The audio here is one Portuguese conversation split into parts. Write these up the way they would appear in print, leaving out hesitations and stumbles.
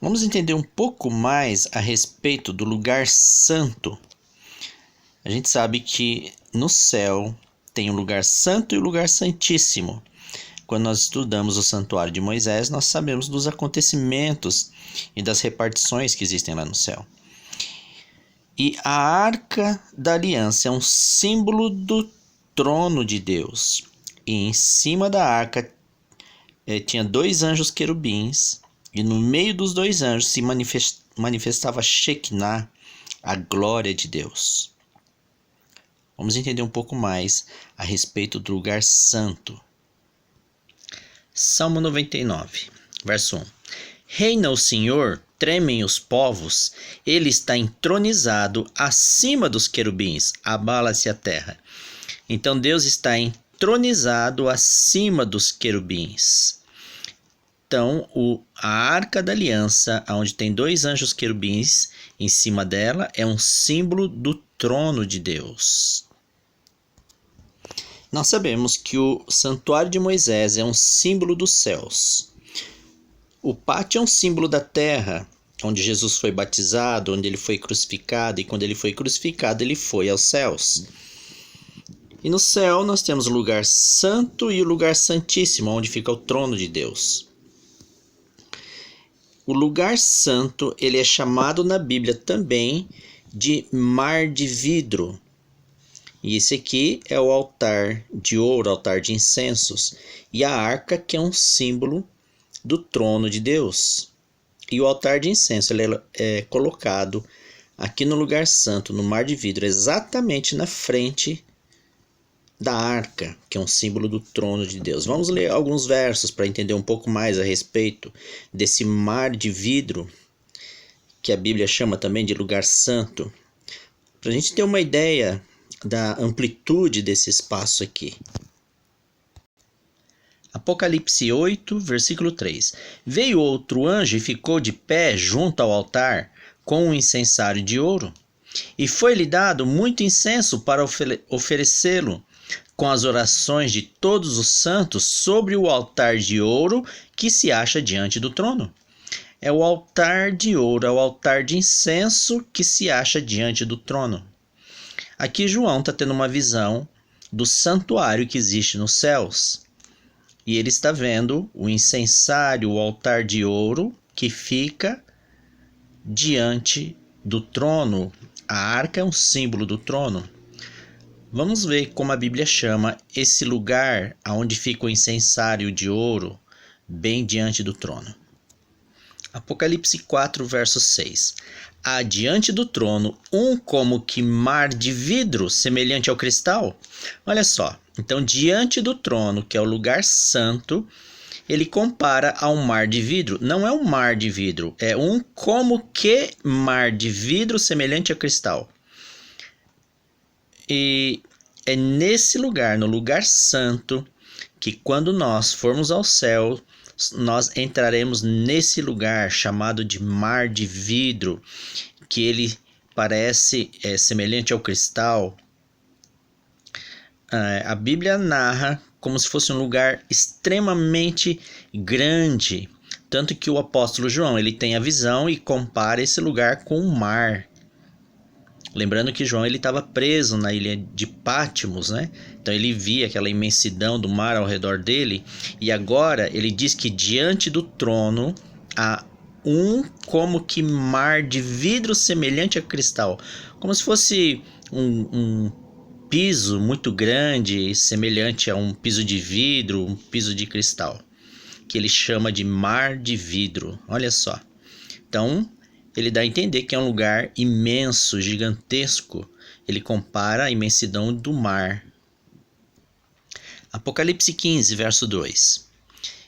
Vamos entender um pouco mais a respeito do lugar santo. A gente sabe que no céu tem o lugar santo e o lugar santíssimo. Quando nós estudamos o santuário de Moisés, nós sabemos dos acontecimentos e das repartições que existem lá no céu. E a Arca da Aliança é um símbolo do trono de Deus. E em cima da arca tinha 2 anjos querubins, e no meio dos 2 anjos se manifestava Shekinah, a glória de Deus. Vamos entender um pouco mais a respeito do lugar santo. Salmo 99, verso 1. Reina o Senhor, tremem os povos, ele está entronizado acima dos querubins, abala-se a terra. Então Deus está entronizado acima dos querubins. Então, a Arca da Aliança, onde tem 2 anjos querubins em cima dela, é um símbolo do trono de Deus. Nós sabemos que o santuário de Moisés é um símbolo dos céus. O pátio é um símbolo da terra, onde Jesus foi batizado, onde ele foi crucificado, e quando ele foi crucificado, ele foi aos céus. E no céu nós temos o lugar santo e o lugar santíssimo, onde fica o trono de Deus. O lugar santo, ele é chamado na Bíblia também de mar de vidro. E esse aqui é o altar de ouro, altar de incensos. E a arca, que é um símbolo do trono de Deus. E o altar de incenso ele é colocado aqui no lugar santo, no mar de vidro, exatamente na frente da arca, que é um símbolo do trono de Deus. Vamos ler alguns versos para entender um pouco mais a respeito desse mar de vidro, que a Bíblia chama também de lugar santo, para a gente ter uma ideia da amplitude desse espaço aqui. Apocalipse 8, versículo 3. Veio outro anjo e ficou de pé junto ao altar com um incensário de ouro, e foi-lhe dado muito incenso para oferecê-lo com as orações de todos os santos sobre o altar de ouro que se acha diante do trono. É o altar de ouro, é o altar de incenso que se acha diante do trono. Aqui João está tendo uma visão do santuário que existe nos céus. E ele está vendo o incensário, o altar de ouro que fica diante do trono. A arca é um símbolo do trono. Vamos ver como a Bíblia chama esse lugar onde fica o incensário de ouro, bem diante do trono. Apocalipse 4, verso 6. Há diante do trono um como que mar de vidro, semelhante ao cristal. Olha só, então diante do trono, que é o lugar santo, ele compara a um mar de vidro. Não é um mar de vidro, é um como que mar de vidro semelhante a cristal. E é nesse lugar, no lugar santo, que quando nós formos ao céu, nós entraremos nesse lugar chamado de mar de vidro, que ele parece semelhante ao cristal. A Bíblia narra como se fosse um lugar extremamente grande, tanto que o apóstolo João ele tem a visão e compara esse lugar com o mar. Lembrando que João estava preso na ilha de Patmos, né? Então ele via aquela imensidão do mar ao redor dele, e agora ele diz que diante do trono há um como que mar de vidro semelhante a cristal, como se fosse um piso muito grande, semelhante a um piso de vidro, um piso de cristal, que ele chama de mar de vidro. Olha só. Então ele dá a entender que é um lugar imenso, gigantesco. Ele compara a imensidão do mar. Apocalipse 15, verso 2.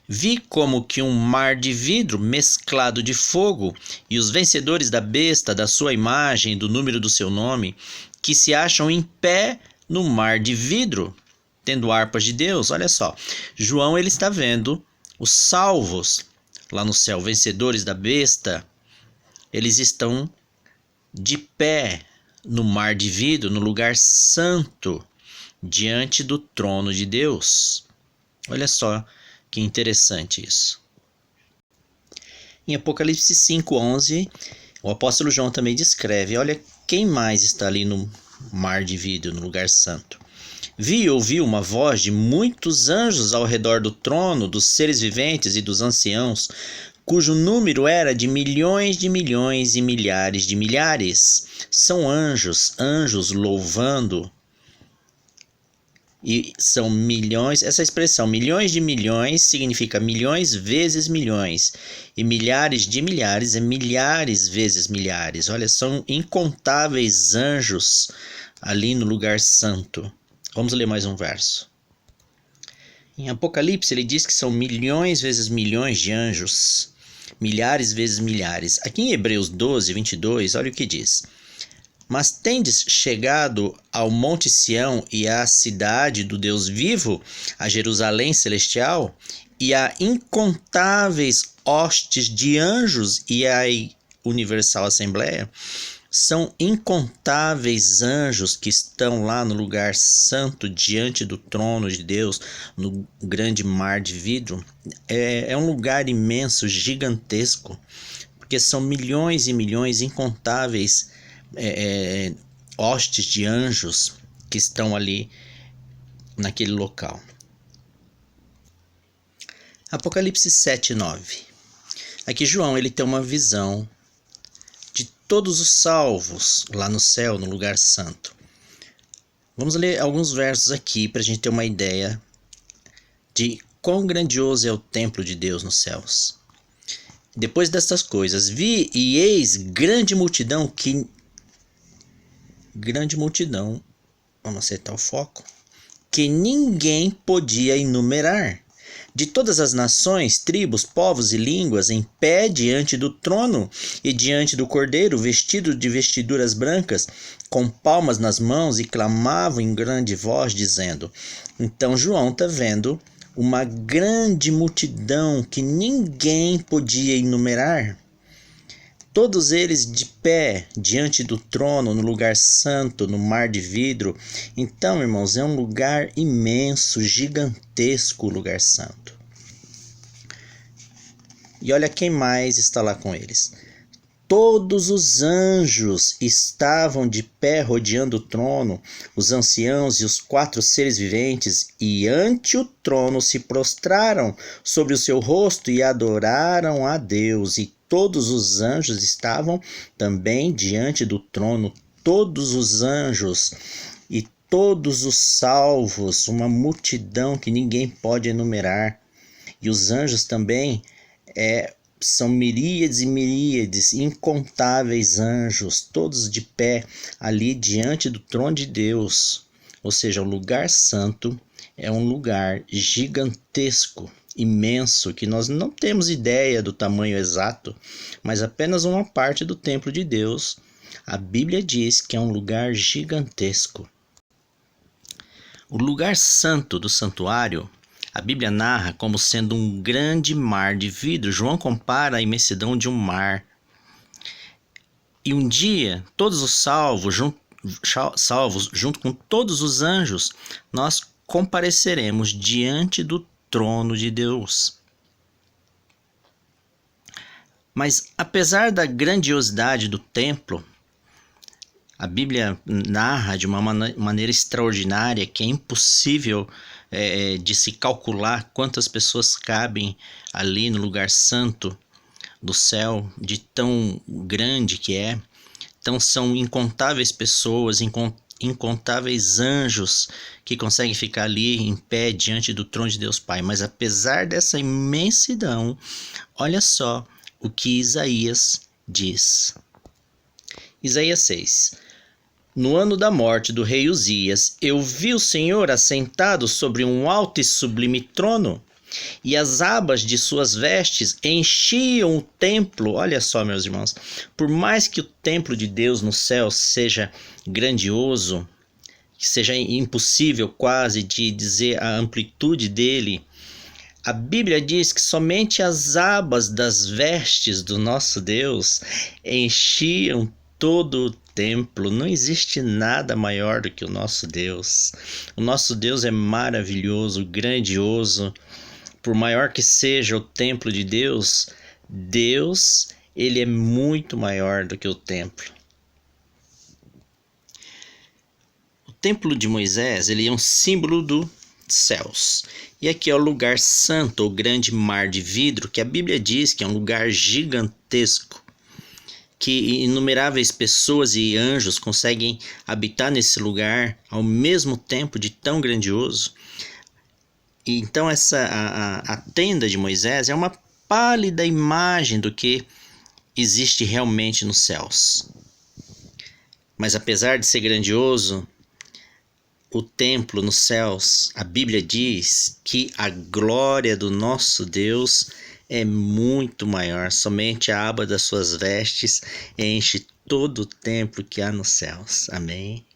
Vi como que um mar de vidro mesclado de fogo, e os vencedores da besta, da sua imagem e do número do seu nome, que se acham em pé no mar de vidro, tendo harpas de Deus. Olha só, João ele está vendo os salvos lá no céu, vencedores da besta. Eles estão de pé no mar de vidro, no lugar santo, diante do trono de Deus. Olha só que interessante isso. Em Apocalipse 5:11, o apóstolo João também descreve: olha quem mais está ali no mar de vidro, no lugar santo. Vi e ouvi uma voz de muitos anjos ao redor do trono, dos seres viventes e dos anciãos, cujo número era de milhões e milhares de milhares. São anjos louvando. E são milhões, essa expressão milhões de milhões significa milhões vezes milhões. E milhares de milhares é milhares vezes milhares. Olha, são incontáveis anjos ali no lugar santo. Vamos ler mais um verso. Em Apocalipse ele diz que são milhões vezes milhões de anjos. Milhares vezes milhares. Aqui em Hebreus 12:22, olha o que diz. Mas tendes chegado ao Monte Sião e à cidade do Deus vivo, a Jerusalém celestial, e a incontáveis hostes de anjos e a universal assembleia. São incontáveis anjos que estão lá no lugar santo, diante do trono de Deus, no grande mar de vidro. É um lugar imenso, gigantesco, porque são milhões e milhões incontáveis hostes de anjos que estão ali naquele local. Apocalipse 7:9. Aqui João ele tem uma visão de todos os salvos lá no céu, no lugar santo. Vamos ler alguns versos aqui para a gente ter uma ideia de quão grandioso é o templo de Deus nos céus. Depois destas coisas, vi e eis grande multidão, vamos acertar o foco, que ninguém podia enumerar, de todas as nações, tribos, povos e línguas, em pé diante do trono e diante do Cordeiro, vestido de vestiduras brancas, com palmas nas mãos, e clamavam em grande voz, dizendo... Então João está vendo uma grande multidão que ninguém podia enumerar. Todos eles de pé diante do trono, no lugar santo, no mar de vidro. Então, irmãos, é um lugar imenso, gigantesco, o lugar santo. E olha quem mais está lá com eles. Todos os anjos estavam de pé rodeando o trono, os anciãos e os 4 seres viventes, e ante o trono se prostraram sobre o seu rosto e adoraram a Deus. E todos os anjos estavam também diante do trono, todos os anjos e todos os salvos, uma multidão que ninguém pode enumerar. E os anjos também são miríades e miríades, incontáveis anjos, todos de pé ali diante do trono de Deus. Ou seja, o lugar santo é um lugar gigantesco, imenso, que nós não temos ideia do tamanho exato, mas apenas uma parte do templo de Deus. A Bíblia diz que é um lugar gigantesco. O lugar santo do santuário, a Bíblia narra como sendo um grande mar de vidro. João compara a imensidão de um mar. E um dia, todos os salvos, junto com todos os anjos, nós compareceremos diante do trono de Deus. Mas apesar da grandiosidade do templo, a Bíblia narra de uma maneira extraordinária que é impossível de se calcular quantas pessoas cabem ali no lugar santo do céu, de tão grande que é. Então são incontáveis pessoas, incontáveis anjos que conseguem ficar ali em pé diante do trono de Deus Pai. Mas apesar dessa imensidão, olha só o que Isaías diz. Isaías 6. No ano da morte do rei Uzias, eu vi o Senhor assentado sobre um alto e sublime trono, e as abas de suas vestes enchiam o templo. Olha só, meus irmãos, por mais que o templo de Deus no céu seja grandioso, que seja impossível quase de dizer a amplitude dele, a Bíblia diz que somente as abas das vestes do nosso Deus enchiam todo o templo. Não existe nada maior do que o nosso Deus. O nosso Deus é maravilhoso, grandioso. Por maior que seja o templo de Deus, Deus, ele é muito maior do que o templo. O templo de Moisés, ele é um símbolo dos céus. E aqui é o lugar santo, o grande mar de vidro, que a Bíblia diz que é um lugar gigantesco, que inumeráveis pessoas e anjos conseguem habitar nesse lugar ao mesmo tempo, de tão grandioso. E então a tenda de Moisés é uma pálida imagem do que existe realmente nos céus. Mas apesar de ser grandioso, o templo nos céus, a Bíblia diz que a glória do nosso Deus é muito maior. Somente a aba das suas vestes enche todo o templo que há nos céus. Amém?